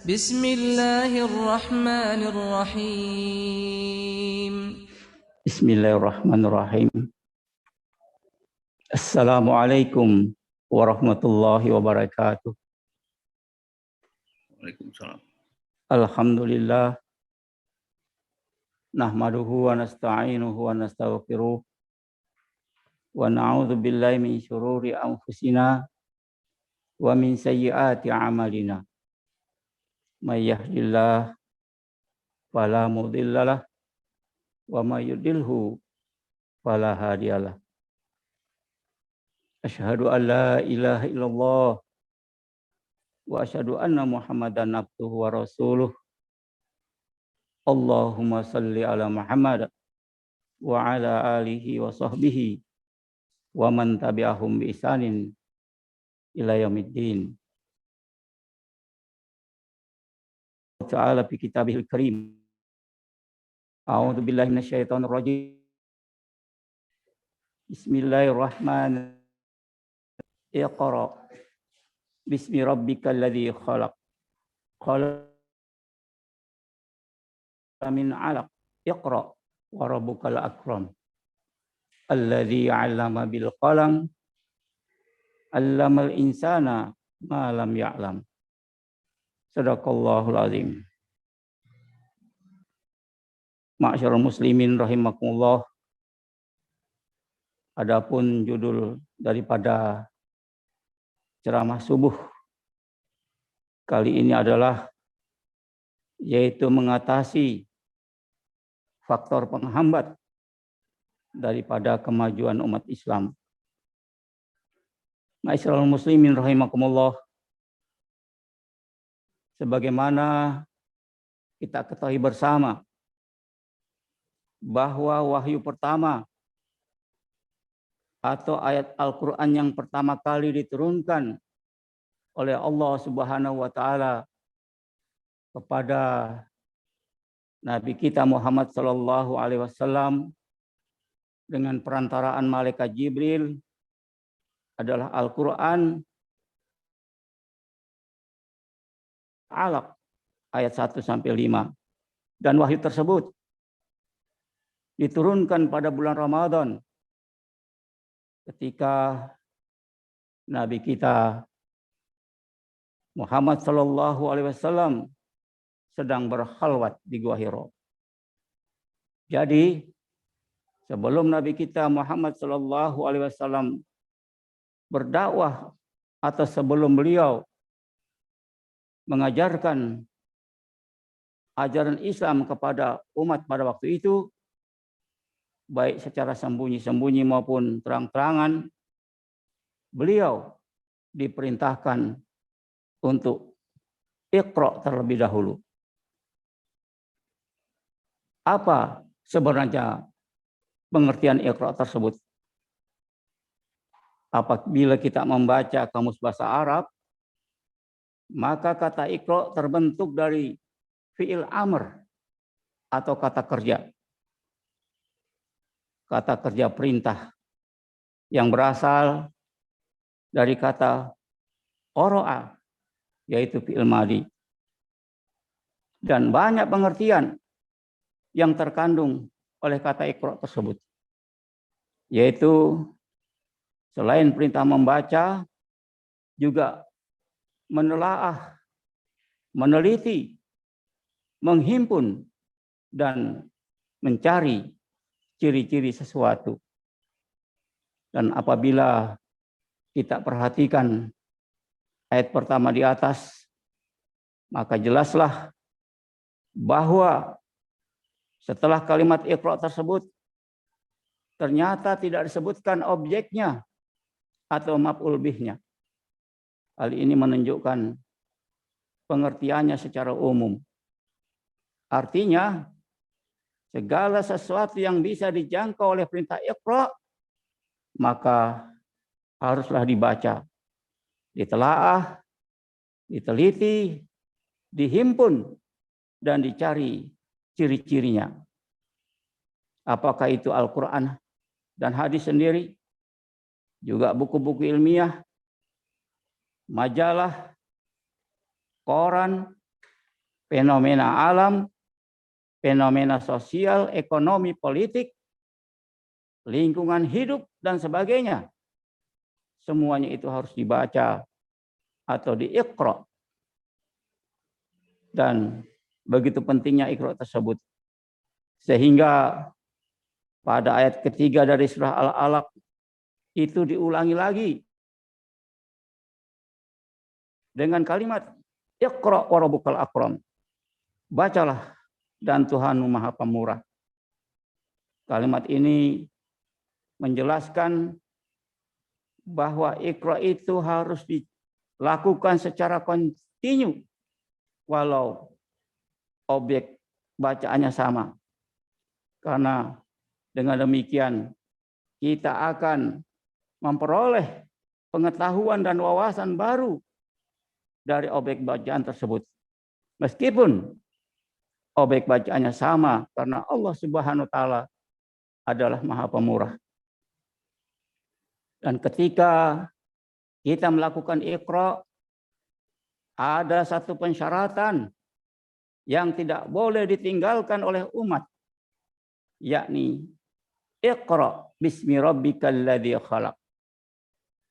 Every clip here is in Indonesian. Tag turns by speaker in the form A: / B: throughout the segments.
A: Bismillahirrahmanirrahim.
B: Bismillahirrahmanirrahim. Assalamualaikum warahmatullahi wabarakatuh.
C: Waalaikumsalam.
B: Alhamdulillah. Nahmaduhu wa nasta'inuhu wa nastaghfiruh. Wa na'udzu billahi min syururi anfusina wa min sayyiati a'malina. May yahdihillahu fala mudhillalah wa may yudlilhu fala hadiyalah. Asyhadu an la ilaha illallah wa asyhadu anna Muhammadan abduhu wa rasuluh. Allahumma salli ala Muhammad wa ala alihi wa sahbihi wa man tabi'ahum bi ihsanin ila yaumiddin. Ta'ala fi kitabihil karim. A'udzu billahi minasyaitonir rajim. Bismillahirrahmanirrahim. Iqra. Bismi rabbikal ladzi khalaq. Khalaq min 'alaq. Iqra wa rabbukal akram. Alladzi 'allama bil qalam. 'Allamal insana ma lam ya'lam. Sadaqallahul azim. Ma'syarul muslimin rahimakumullah. Adapun judul daripada ceramah subuh kali ini adalah yaitu mengatasi faktor penghambat daripada kemajuan umat Islam. Ma'asyiral muslimin rahimakumullah. Sebagaimana kita ketahui bersama bahwa wahyu pertama atau ayat Al-Quran yang pertama kali diturunkan oleh Allah Subhanahu wa Ta'ala kepada Nabi kita Muhammad Sallallahu Alaihi Wasallam dengan perantaraan malaikat Jibril adalah Al-Quran Alaq ayat 1 sampai 5. Dan wahyu tersebut diturunkan pada bulan Ramadan ketika Nabi kita Muhammad Sallallahu Alaihi Wasallam sedang berkhalwat di Gua Hira. Jadi sebelum Nabi kita Muhammad Sallallahu Alaihi Wasallam berdakwah atau sebelum beliau mengajarkan ajaran Islam kepada umat pada waktu itu, baik secara sembunyi-sembunyi maupun terang-terangan, beliau diperintahkan untuk Iqra terlebih dahulu. Apa sebenarnya pengertian Iqra tersebut? Apabila kita membaca kamus bahasa Arab, maka kata Iqra terbentuk dari fi'il amr atau kata kerja. Kata kerja perintah yang berasal dari kata qara'a, yaitu fi'il madhi. Dan banyak pengertian yang terkandung oleh kata Iqra tersebut. Yaitu selain perintah membaca, juga menelaah, meneliti, menghimpun, dan mencari ciri-ciri sesuatu. Dan apabila kita perhatikan ayat pertama di atas, maka jelaslah bahwa setelah kalimat Iqra tersebut, ternyata tidak disebutkan objeknya atau maf'ul bihnya. Hal ini menunjukkan pengertiannya secara umum. Artinya, segala sesuatu yang bisa dijangkau oleh perintah Iqra, maka haruslah dibaca, ditelaah, diteliti, dihimpun, dan dicari ciri-cirinya. Apakah itu Al-Quran dan hadis sendiri, juga buku-buku ilmiah, majalah, koran, fenomena alam, fenomena sosial, ekonomi, politik, lingkungan hidup, dan sebagainya. Semuanya itu harus dibaca atau diiqra. Dan begitu pentingnya iqra tersebut. Sehingga pada ayat ketiga dari surah Al-Alaq itu diulangi lagi dengan kalimat iqra wa rabbukal akram. Bacalah dan Tuhanmu Maha Pemurah. Kalimat ini menjelaskan bahwa iqra itu harus dilakukan secara kontinu walau objek bacaannya sama. Karena dengan demikian kita akan memperoleh pengetahuan dan wawasan baru dari objek bacaan tersebut. Meskipun objek bacaannya sama, karena Allah Subhanahu wa taala adalah Maha Pemurah. Dan ketika kita melakukan iqra, ada satu pensyaratan yang tidak boleh ditinggalkan oleh umat, yakni iqra bismi rabbikal ladzi khalaq,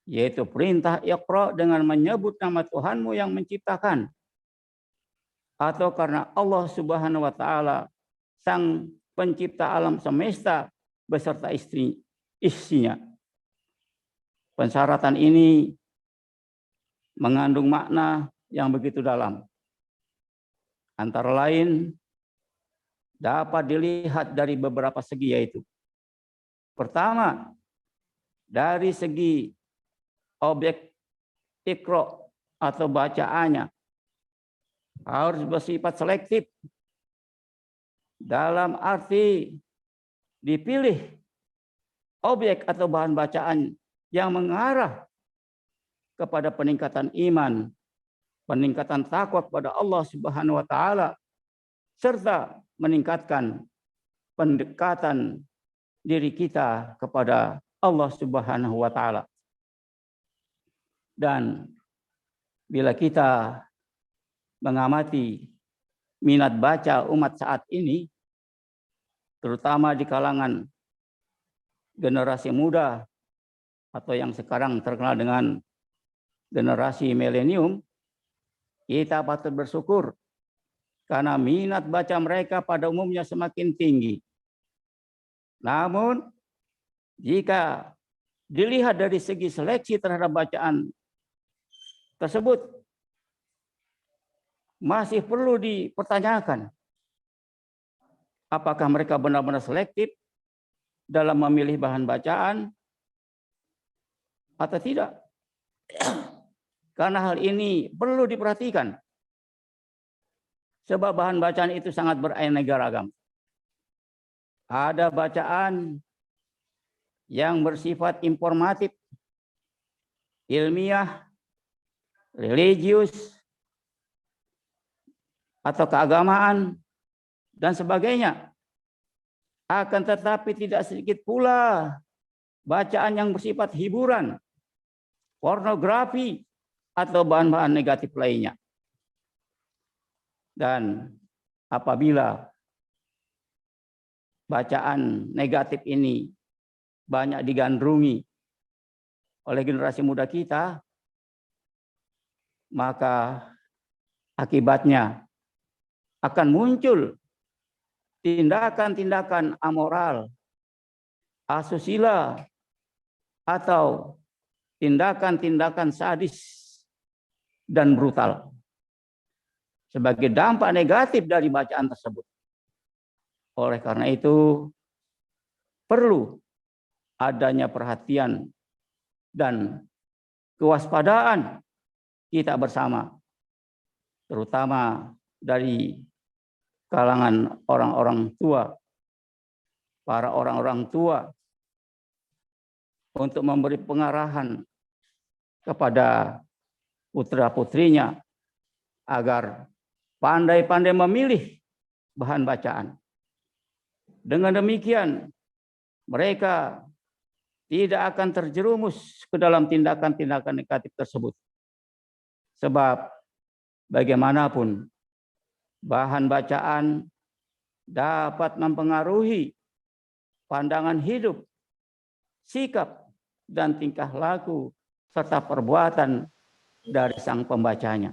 B: yaitu perintah iqra dengan menyebut nama Tuhanmu yang menciptakan, atau karena Allah Subhanahu wa taala sang pencipta alam semesta beserta isinya. Pensyaratan ini mengandung makna yang begitu dalam. Antara lain dapat dilihat dari beberapa segi, yaitu pertama, dari segi objek iqra atau bacaannya harus bersifat selektif, dalam arti dipilih objek atau bahan bacaan yang mengarah kepada peningkatan iman, peningkatan takwa kepada Allah Subhanahu wa taala, serta meningkatkan pendekatan diri kita kepada Allah Subhanahu wa taala. Dan bila kita mengamati minat baca umat saat ini, terutama di kalangan generasi muda atau yang sekarang terkenal dengan generasi milenium, kita patut bersyukur karena minat baca mereka pada umumnya semakin tinggi. Namun, jika dilihat dari segi seleksi terhadap bacaan tersebut, masih perlu dipertanyakan apakah mereka benar-benar selektif dalam memilih bahan bacaan atau tidak. Karena hal ini perlu diperhatikan, sebab bahan bacaan itu sangat beraneka ragam. Ada bacaan yang bersifat informatif, ilmiah, religius, atau keagamaan, dan sebagainya. Akan tetapi tidak sedikit pula bacaan yang bersifat hiburan, pornografi, atau bahan-bahan negatif lainnya. Dan apabila bacaan negatif ini banyak digandrungi oleh generasi muda kita, maka akibatnya akan muncul tindakan-tindakan amoral, asusila, atau tindakan-tindakan sadis dan brutal sebagai dampak negatif dari bacaan tersebut. Oleh karena itu, perlu adanya perhatian dan kewaspadaan kita bersama, terutama dari kalangan orang-orang tua, para orang-orang tua, untuk memberi pengarahan kepada putra-putrinya agar pandai-pandai memilih bahan bacaan. Dengan demikian, mereka tidak akan terjerumus ke dalam tindakan-tindakan negatif tersebut. Sebab bagaimanapun bahan bacaan dapat mempengaruhi pandangan hidup, sikap, dan tingkah laku, serta perbuatan dari sang pembacanya.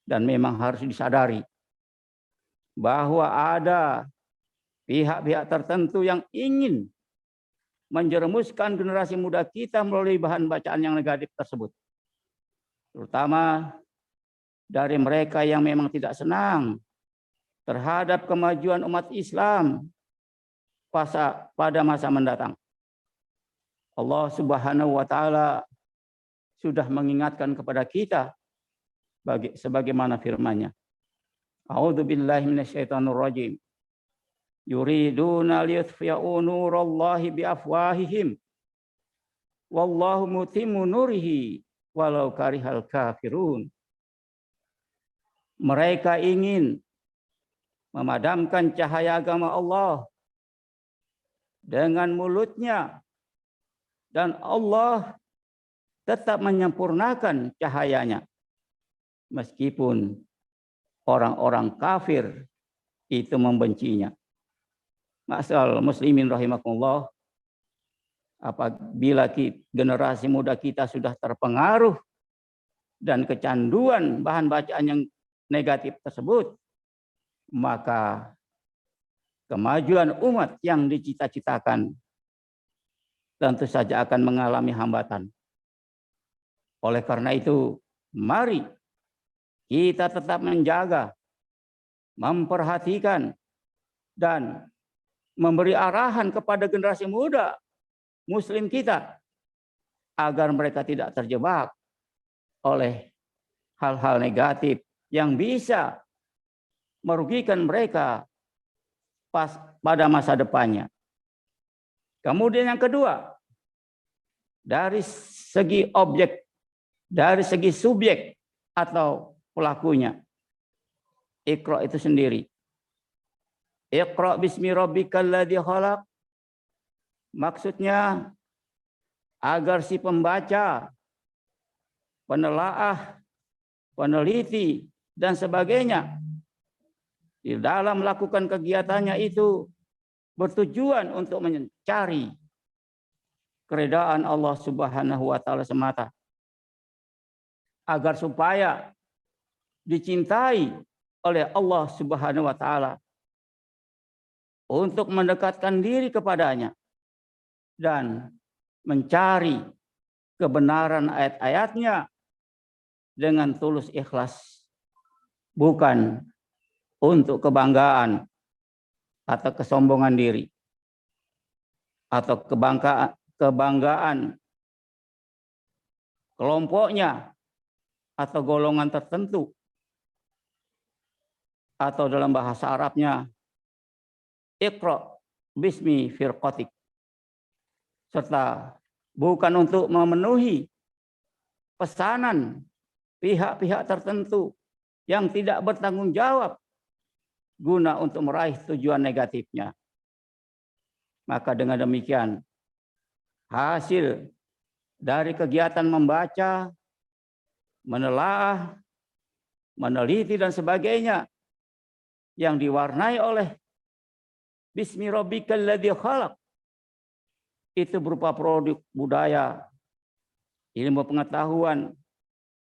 B: Dan memang harus disadari bahwa ada pihak-pihak tertentu yang ingin menjerumuskan generasi muda kita melalui bahan bacaan yang negatif tersebut. Terutama dari mereka yang memang tidak senang terhadap kemajuan umat Islam pada masa mendatang. Allah Subhanahu wa taala sudah mengingatkan kepada kita sebagaimana firman-Nya. A'udzu billahi minasyaitonir rajim. Yuriduna liyutfi'u nurallahi biafwahihim wallahu mutimmu nurihi walau karihal kafirun. Mereka ingin memadamkan cahaya agama Allah dengan mulutnya, dan Allah tetap menyempurnakan cahayanya meskipun orang-orang kafir itu membencinya. Ma'asyiral muslimin rahimakumullah, apabila generasi muda kita sudah terpengaruh dan kecanduan bahan bacaan yang negatif tersebut, maka kemajuan umat yang dicita-citakan tentu saja akan mengalami hambatan. Oleh karena itu, mari kita tetap menjaga, memperhatikan, dan memberi arahan kepada generasi muda Muslim kita agar mereka tidak terjebak oleh hal-hal negatif yang bisa merugikan mereka pada masa depannya. Kemudian yang kedua, dari segi objek, dari segi subjek atau pelakunya, Iqra itu sendiri. Iqra bismi rabbikal ladzi khalaq. Maksudnya agar si pembaca, penelaah, peneliti, dan sebagainya di dalam melakukan kegiatannya itu bertujuan untuk mencari keridaan Allah Subhanahu wa taala semata, agar supaya dicintai oleh Allah Subhanahu wa taala, untuk mendekatkan diri kepadanya dan mencari kebenaran ayat-ayatnya dengan tulus ikhlas, bukan untuk kebanggaan atau kesombongan diri atau kebanggaan kelompoknya atau golongan tertentu, atau dalam bahasa Arabnya Iqra bismi firqatik, serta bukan untuk memenuhi pesanan pihak-pihak tertentu yang tidak bertanggung jawab guna untuk meraih tujuan negatifnya. Maka dengan demikian, hasil dari kegiatan membaca, menelaah, meneliti, dan sebagainya yang diwarnai oleh Bismi rabbikal ladzi khalaq, itu berupa produk budaya, ilmu pengetahuan,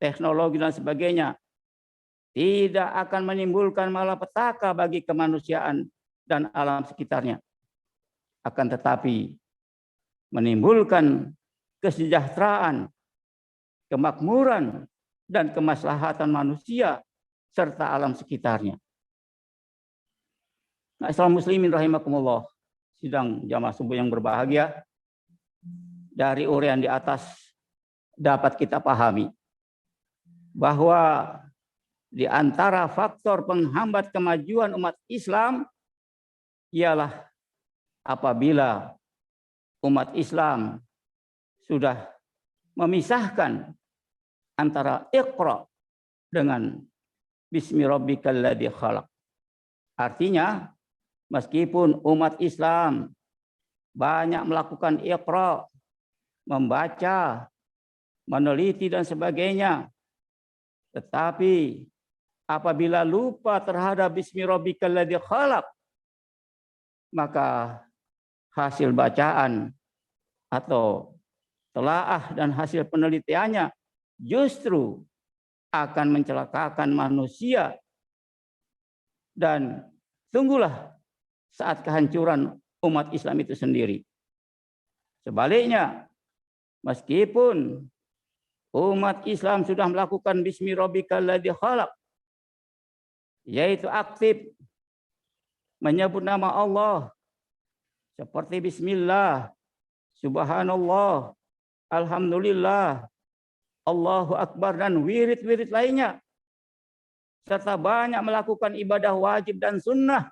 B: teknologi, dan sebagainya, tidak akan menimbulkan malapetaka bagi kemanusiaan dan alam sekitarnya. Akan tetapi menimbulkan kesejahteraan, kemakmuran, dan kemaslahatan manusia serta alam sekitarnya. Ma'asyiral muslimin rahimakumullah, sidang jamaah subuh yang berbahagia, dari uraian di atas dapat kita pahami bahwa di antara faktor penghambat kemajuan umat Islam ialah apabila umat Islam sudah memisahkan antara Iqra dengan Bismi rabbikal ladzi khalaq. Artinya, meskipun umat Islam banyak melakukan Iqra, membaca, meneliti, dan sebagainya, tetapi apabila lupa terhadap bismi rabbikal ladzi khalaq, maka hasil bacaan atau telaah dan hasil penelitiannya justru akan mencelakakan manusia. Dan tunggulah saat kehancuran umat Islam itu sendiri. Sebaliknya, meskipun umat Islam sudah melakukan bismi rabbikal ladzi khalaq, yaitu aktif menyebut nama Allah seperti bismillah, subhanallah, alhamdulillah, Allahu akbar, dan wirid-wirid lainnya, serta banyak melakukan ibadah wajib dan sunnah.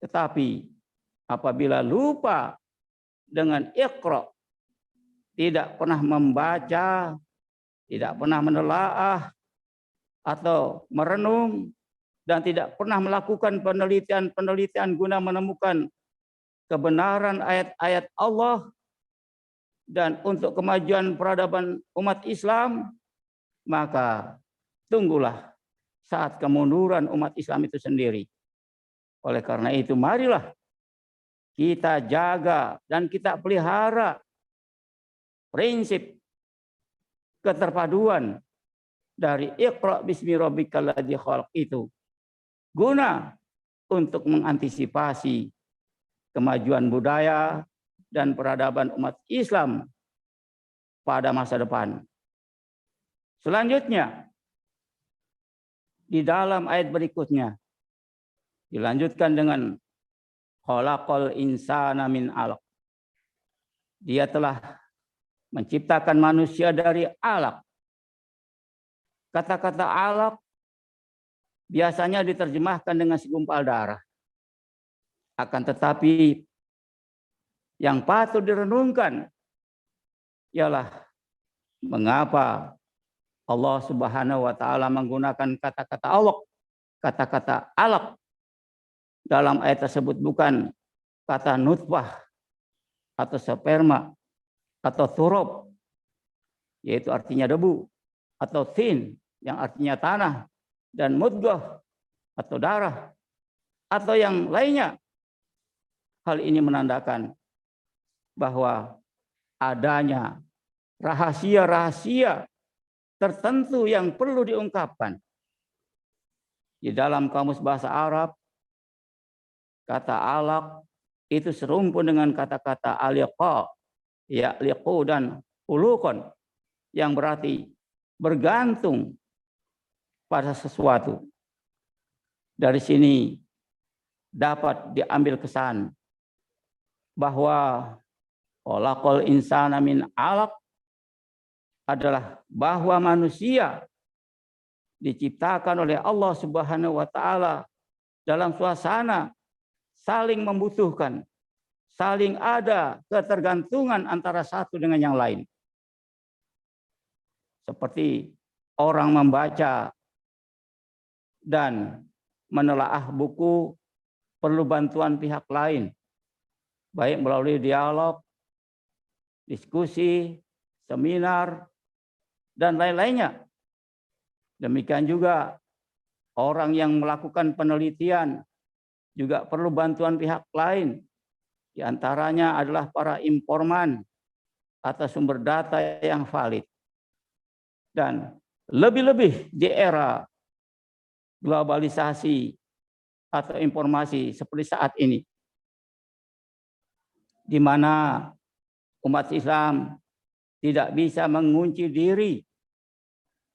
B: Tetapi apabila lupa dengan Iqra, tidak pernah membaca, tidak pernah menelaah atau merenung, dan tidak pernah melakukan penelitian-penelitian guna menemukan kebenaran ayat-ayat Allah dan untuk kemajuan peradaban umat Islam, maka tunggulah saat kemunduran umat Islam itu sendiri. Oleh karena itu, marilah kita jaga dan kita pelihara prinsip keterpaduan dari Iqra bismi rabbikal ladzi khalaq itu, guna untuk mengantisipasi kemajuan budaya dan peradaban umat Islam pada masa depan. Selanjutnya, di dalam ayat berikutnya dilanjutkan dengan khalaqal insana min 'alaq. Dia telah menciptakan manusia dari alaq. Kata-kata alaq biasanya diterjemahkan dengan segumpal darah. Akan tetapi yang patut direnungkan ialah mengapa Allah Subhanahu wa taala menggunakan kata-kata alaq, kata-kata alaq dalam ayat tersebut, bukan kata nutfah atau sperma atau turab, yaitu artinya debu, atau tin yang artinya tanah, dan mudghah atau darah, atau yang lainnya. Hal ini menandakan bahwa adanya rahasia-rahasia tertentu yang perlu diungkapkan. Di dalam kamus bahasa Arab, kata alaq itu serumpun dengan kata-kata aliqa, ya'liqu dan uluqan, yang berarti bergantung pada sesuatu. Dari sini dapat diambil kesan bahwa khalaqal insana min 'alaq adalah bahwa manusia diciptakan oleh Allah Subhanahu wa taala dalam suasana saling membutuhkan, saling ada ketergantungan antara satu dengan yang lain. Seperti orang membaca dan menelaah buku perlu bantuan pihak lain, baik melalui dialog, diskusi, seminar, dan lain-lainnya. Demikian juga orang yang melakukan penelitian juga perlu bantuan pihak lain. Di antaranya adalah para informan atau sumber data yang valid. Dan lebih-lebih di era globalisasi atau informasi seperti saat ini, di mana umat Islam tidak bisa mengunci diri,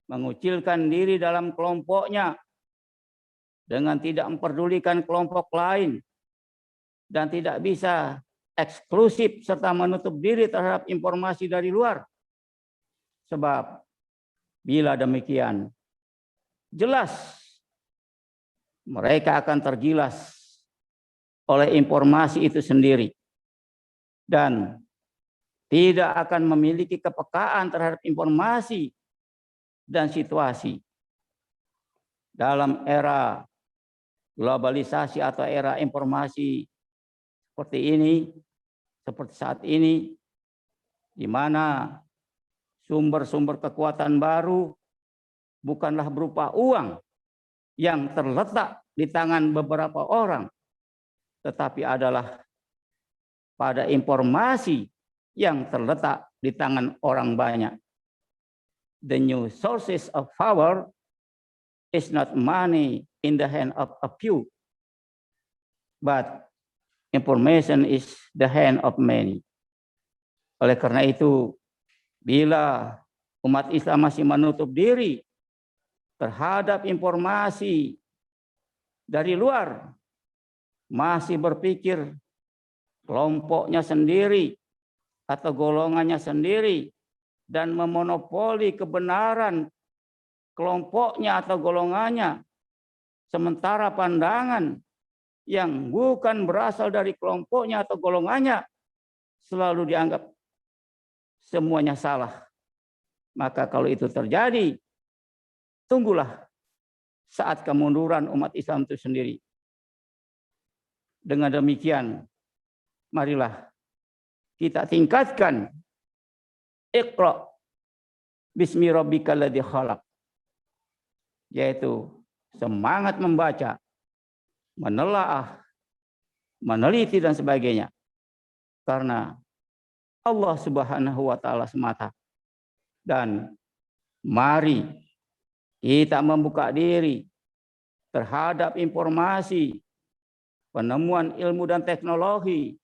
B: mengucilkan diri dalam kelompoknya dengan tidak memperdulikan kelompok lain, dan tidak bisa eksklusif serta menutup diri terhadap informasi dari luar. Sebab bila demikian, jelas mereka akan tergilas oleh informasi itu sendiri dan tidak akan memiliki kepekaan terhadap informasi dan situasi. Dalam era globalisasi atau era informasi seperti ini, seperti saat ini, di mana sumber-sumber kekuatan baru bukanlah berupa uang, yang terletak di tangan beberapa orang, tetapi adalah pada informasi yang terletak di tangan orang banyak. The new sources of power is not money in the hand of a few, but information is the hand of many. Oleh karena itu, bila umat Islam masih menutup diri terhadap informasi dari luar, masih berpikir kelompoknya sendiri atau golongannya sendiri, dan memonopoli kebenaran kelompoknya atau golongannya, sementara pandangan yang bukan berasal dari kelompoknya atau golongannya selalu dianggap semuanya salah. Maka kalau itu terjadi, tunggulah saat kemunduran umat Islam itu sendiri. Dengan demikian, marilah kita tingkatkan Iqra bismi rabbikal ladzi khalaq, yaitu semangat membaca, menelaah, meneliti dan sebagainya. Karena Allah Subhanahu wa taala semata. Dan mari kita membuka diri terhadap informasi, penemuan ilmu dan teknologi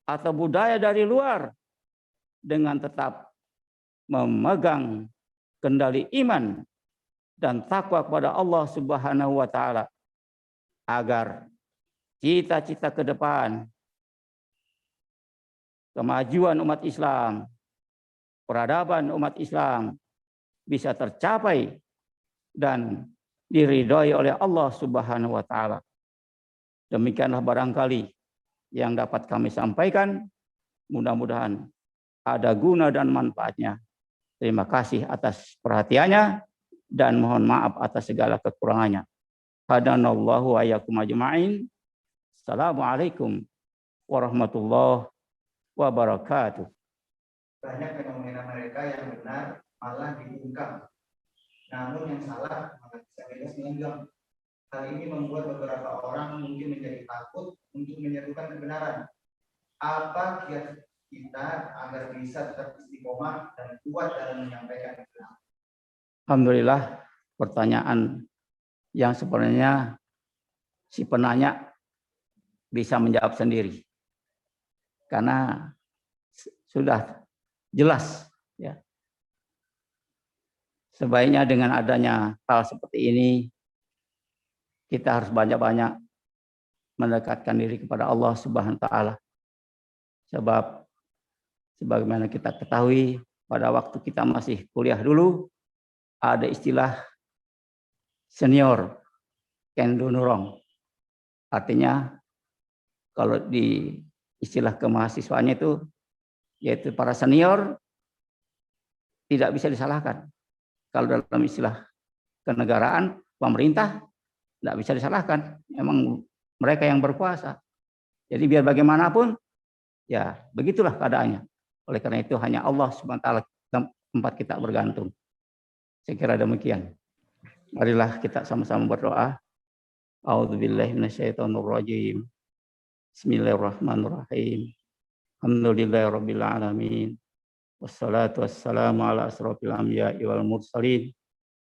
B: atau budaya dari luar dengan tetap memegang kendali iman dan takwa kepada Allah Subhanahu wa taala, agar cita-cita ke depan, kemajuan umat Islam, peradaban umat Islam bisa tercapai dan diridhoi oleh Allah Subhanahu wa taala. Demikianlah barangkali yang dapat kami sampaikan. Mudah-mudahan ada guna dan manfaatnya. Terima kasih atas perhatiannya dan mohon maaf atas segala kekurangannya. Hadanallahu wa iyyakum ajma'in. Assalamualaikum warahmatullahi wabarakatuh.
C: Banyak fenomena mereka yang benar malah diungkap, namun yang salah malah bisa dianggap. Hal ini membuat beberapa orang mungkin menjadi takut untuk menyerukan kebenaran. Apa kiat kita agar bisa tetap istiqomah dan kuat dalam menyampaikan kebenaran?
B: Alhamdulillah, pertanyaan yang sebenarnya si penanya bisa menjawab sendiri. Karena sudah jelas, ya. Sebaiknya dengan adanya hal seperti ini, kita harus banyak-banyak mendekatkan diri kepada Allah Subhanahu wa taala. Sebab sebagaimana kita ketahui, pada waktu kita masih kuliah dulu, ada istilah senior can do no wrong. Artinya kalau di istilah kemahasiswaannya itu, yaitu para senior tidak bisa disalahkan. Kalau dalam istilah kenegaraan, pemerintah tidak bisa disalahkan. Memang mereka yang berkuasa. Jadi biar bagaimanapun, ya begitulah keadaannya. Oleh karena itu hanya Allah Subhanahu wa taala tempat kita bergantung. Saya kira demikian. Marilah kita sama-sama berdoa. A'udzubillahi minasyaitonirrajim. Bismillahirrahmanirrahim. Alhamdulillahirabbil alamin. Wassalatu wassalamu ala asrofil anbiya'i wal mursalin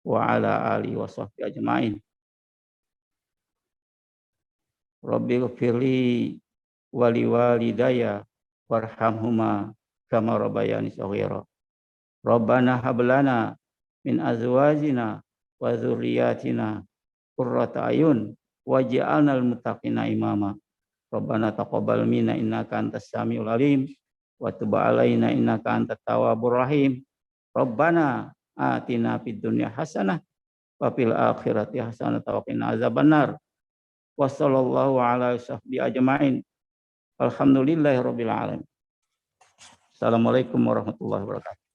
B: wa ala alihi wa sahbihi ajmain. Rabbi ghfirli wa liwalidayya warhamhuma kama rabbayani shaghira. Rabbana hab lana min azwajina wa dzurriyyatina qurrata ayun waj'alnal muttaqina imama. Rabbana taqabbal minna innaka antas samiul alim wa tub alaina innaka antat tawwabur rahim. Rabbana atina fid dunya hasanah wa fil akhirati hasanah wa qina azabannar. Wa sallallahu ala sahbihi ajmain. Alhamdulillahirabbil alamin. Assalamualaikum warahmatullahi wabarakatuh.